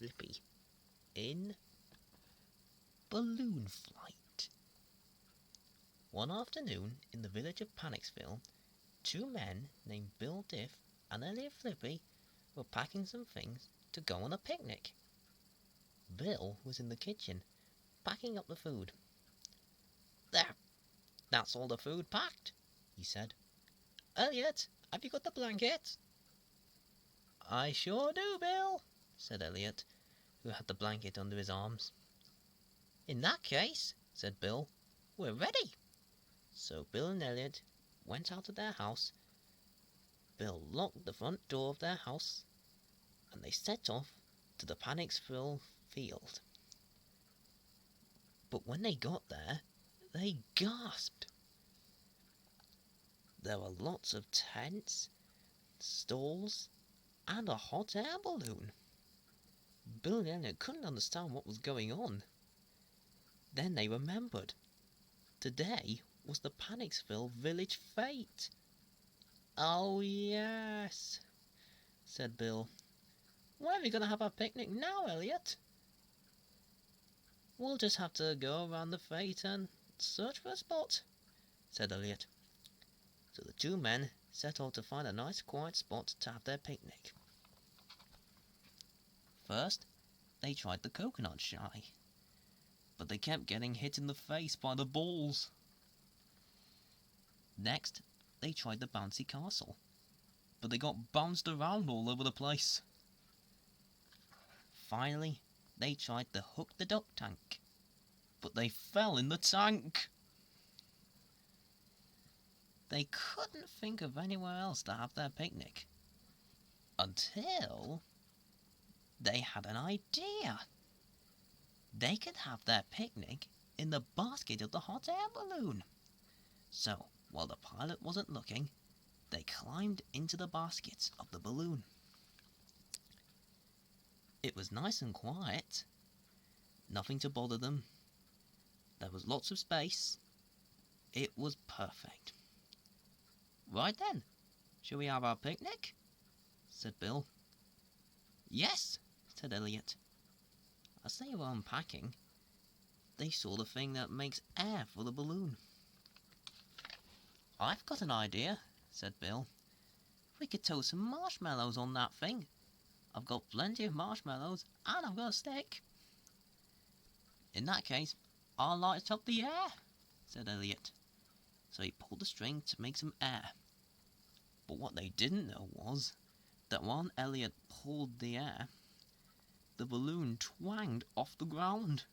Flippy in balloon flight. One afternoon in the village of Panicsville, two men named Bill Diff and Elliot Flippy were packing some things to go on a picnic. Bill was in the kitchen, packing up the food. "There, that's all the food packed," he said. "Elliot, have you got the blanket?" "I sure do, Bill," said Elliot, who had the blanket under his arms. "In that case," said Bill, "we're ready." So Bill and Elliot went out of their house. Bill locked the front door of their house, and they set off to the Panicsville field. But when they got there, they gasped. There were lots of tents, stalls, and a hot air balloon. Bill and Elliot couldn't understand what was going on. Then they remembered. Today was the Panicsville village fete. "Oh yes," said Bill. "Where are we going to have our picnic now, Elliot?" "We'll just have to go around the fete and search for a spot," said Elliot. So the two men set off to find a nice quiet spot to have their picnic. First, they tried the coconut shy, but they kept getting hit in the face by the balls. Next, they tried the bouncy castle, but they got bounced around all over the place. Finally, they tried the hook the duck tank, but they fell in the tank. They couldn't think of anywhere else to have their picnic, until they had an idea. They could have their picnic in the basket of the hot air balloon. So, while the pilot wasn't looking, they climbed into the basket of the balloon. It was nice and quiet. Nothing to bother them. There was lots of space. It was perfect. "Right then, shall we have our picnic?" said Bill. "Yes," said Elliot. As they were unpacking, they saw the thing that makes air for the balloon. "I've got an idea," said Bill. "We could toast some marshmallows on that thing. I've got plenty of marshmallows and I've got a stick." "In that case, I'll light up the air," said Elliot. So he pulled the string to make some air. But what they didn't know was that while Elliot pulled the air, the balloon twanged off the ground.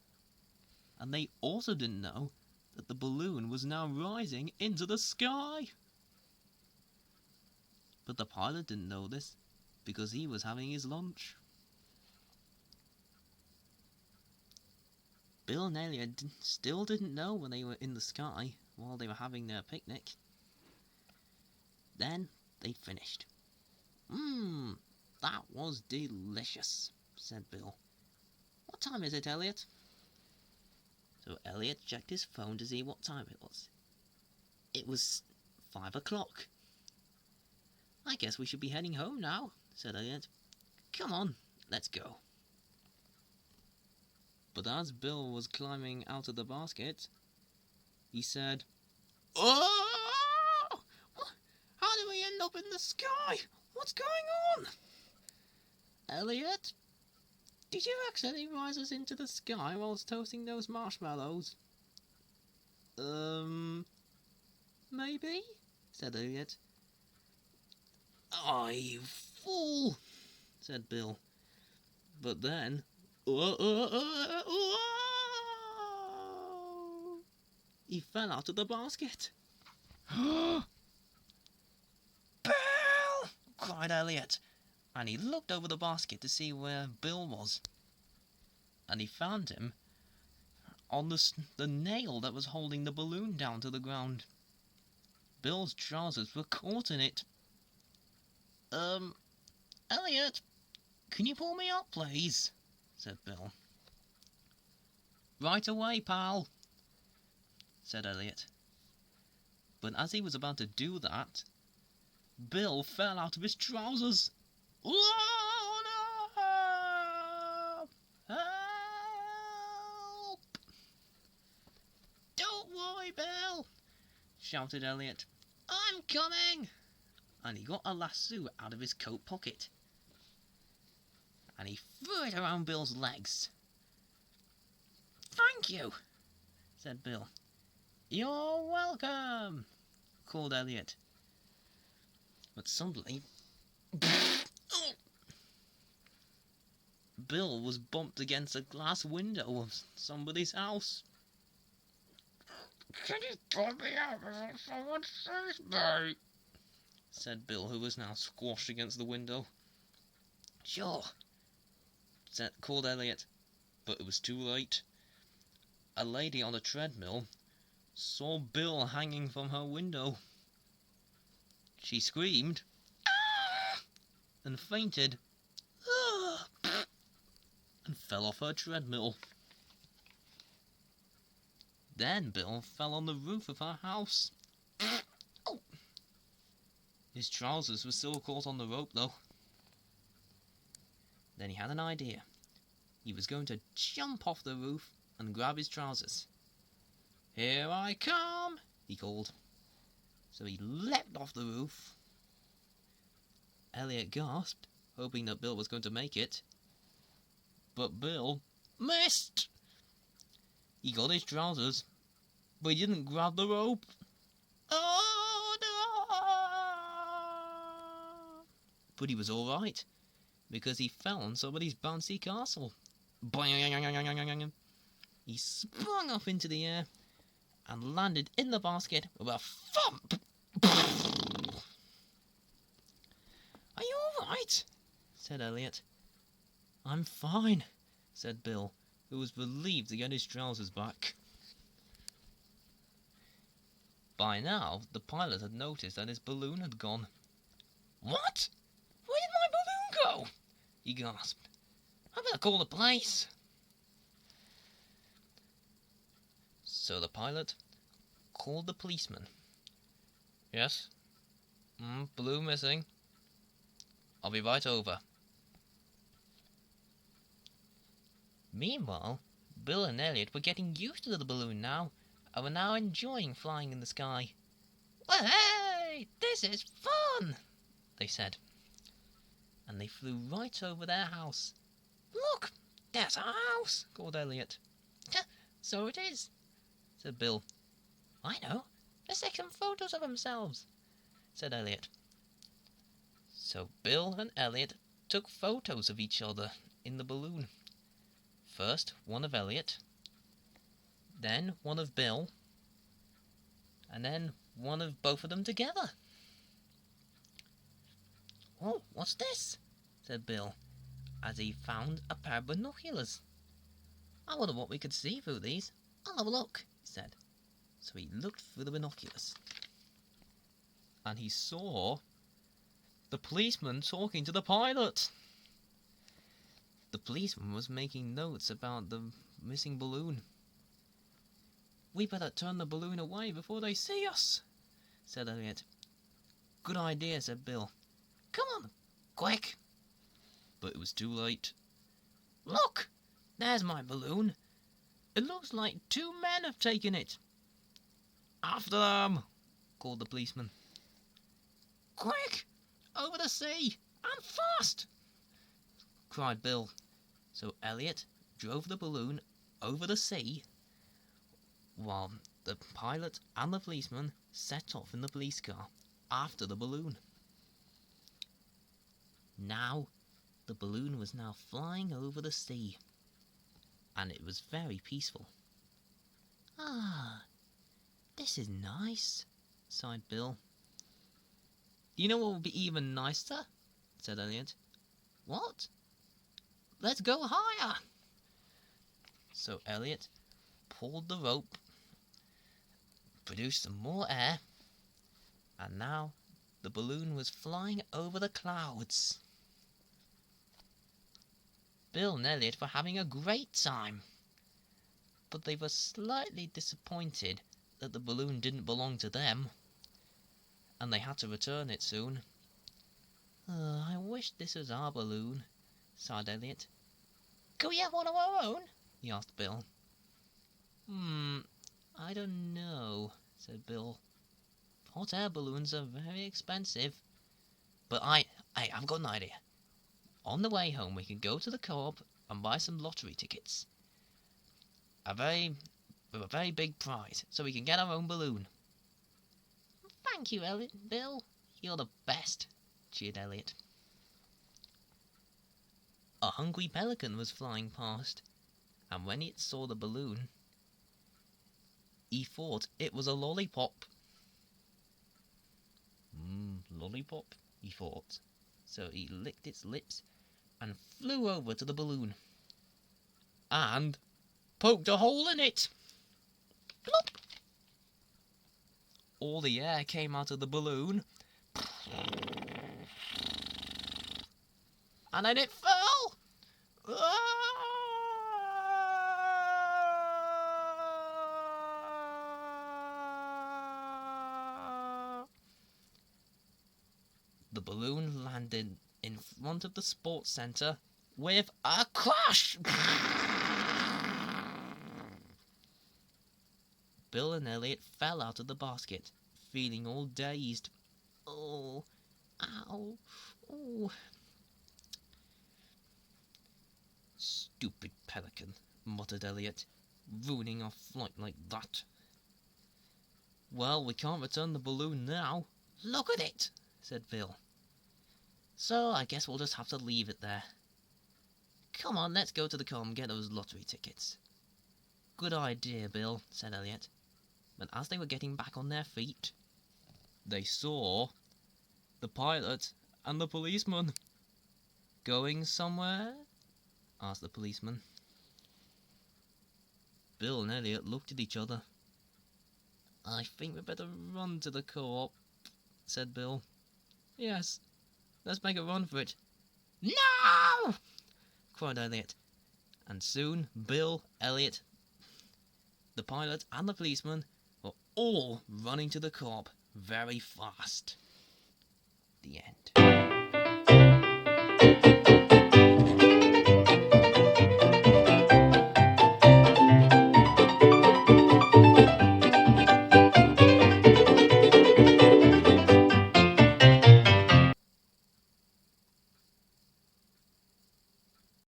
And they also didn't know that the balloon was now rising into the sky. But the pilot didn't know this because he was having his lunch. Bill and Elliot still didn't know when they were in the sky while they were having their picnic. Then they finished. That was delicious," said Bill. "What time is it, Elliot?" So Elliot checked his phone to see what time it was. It was 5 o'clock. "I guess we should be heading home now," said Elliot. "Come on, let's go." But as Bill was climbing out of the basket, he said, "Oh! How did we end up in the sky? What's going on?" "Elliot, did you accidentally rise us into the sky whilst toasting those marshmallows?" Maybe," said Elliot. "Oh, you fool," said Bill. But then, he fell out of the basket. "Bill!" cried Elliot, and he looked over the basket to see where Bill was. And he found him on the nail that was holding the balloon down to the ground. Bill's trousers were caught in it. "Elliot, can you pull me up, please?" said Bill. "Right away, pal," said Elliot. But as he was about to do that, Bill fell out of his trousers. "Oh, no!" shouted Elliot. "I'm coming!" And he got a lasso out of his coat pocket. And he threw it around Bill's legs. "Thank you," said Bill. "You're welcome," called Elliot. But suddenly, Bill was bumped against a glass window of somebody's house. "Can you pull me out before someone sees me?" said Bill, who was now squashed against the window. "Sure," called Elliot, but it was too late. A lady on a treadmill saw Bill hanging from her window. She screamed, "Ah!" and fainted, "Ah!" and fell off her treadmill. Then Bill fell on the roof of her house. Oh. His trousers were still caught on the rope, though. Then he had an idea. He was going to jump off the roof and grab his trousers. "Here I come," he called. So he leapt off the roof. Elliot gasped, hoping that Bill was going to make it. But Bill missed. He got his trousers, but he didn't grab the rope. Oh no! But he was alright, because he fell on somebody's bouncy castle. Boing! He sprung up into the air and landed in the basket with a thump. "Are you alright?" said Elliot. "I'm fine," said Bill, who was relieved to get his trousers back. By now, the pilot had noticed that his balloon had gone. "What? Where did my balloon go?" he gasped. "I better call the police." So the pilot called the policeman. "Yes? Balloon missing. I'll be right over." Meanwhile, Bill and Elliot were getting used to the balloon now, and were now enjoying flying in the sky. "Well, hey, this is fun," they said. And they flew right over their house. "Look, there's our house," called Elliot. "So it is," said Bill. "I know. Let's take some photos of themselves," said Elliot. So Bill and Elliot took photos of each other in the balloon. First one of Elliot, then one of Bill, and then one of both of them together. "Oh, what's this?" said Bill, as he found a pair of binoculars. "I wonder what we could see through these. I'll have a look," he said. So he looked through the binoculars, and he saw the policeman talking to the pilot. The policeman was making notes about the missing balloon. "We better turn the balloon away before they see us," said Elliot. "Good idea," said Bill. "Come on, quick." But it was too late. "Look, there's my balloon. It looks like 2 men have taken it." "After them," called the policeman. "Quick, over the sea, and fast," cried Bill. So Elliot drove the balloon over the sea, while the pilot and the policeman set off in the police car after the balloon. Now, the balloon was now flying over the sea, and it was very peaceful. "Ah, this is nice," sighed Bill. "You know what would be even nicer?" said Elliot. "What?" "Let's go higher." So Elliot pulled the rope, produced some more air, and now the balloon was flying over the clouds. Bill and Elliot were having a great time, but they were slightly disappointed that the balloon didn't belong to them, and they had to return it soon. "I wish this was our balloon," sighed Elliot. "Can we have one of our own?" he asked Bill. I don't know," said Bill. hot air balloons are very expensive. But I've got an idea. On the way home, we can go to the co-op and buy some lottery tickets. A very big prize, so we can get our own balloon. Thank you, Bill. You're the best, cheered Elliot. A hungry pelican was flying past, and when it saw the balloon, he thought it was a lollipop. Lollipop, he thought. So he licked its lips and flew over to the balloon and poked a hole in it. Plop! All the air came out of the balloon, and then it fell. The balloon landed in front of the sports centre with a crash. Bill and Elliot fell out of the basket, feeling all dazed. Oh, ow, oh. Stupid pelican, muttered Elliot, ruining our flight like that. Well, we can't return the balloon now. Look at it, said Bill. So I guess we'll just have to leave it there. Come on, let's go to the com and get those lottery tickets. Good idea, Bill, said Elliot. But as they were getting back on their feet, they saw the pilot and the policeman. Going somewhere? Asked the policeman. Bill and Elliot looked at each other. I think we'd better run to the co-op, said Bill. Yes, let's make a run for it. No! Cried Elliot. And soon Bill, Elliot, the pilot and the policeman were all running to the co-op very fast. The end.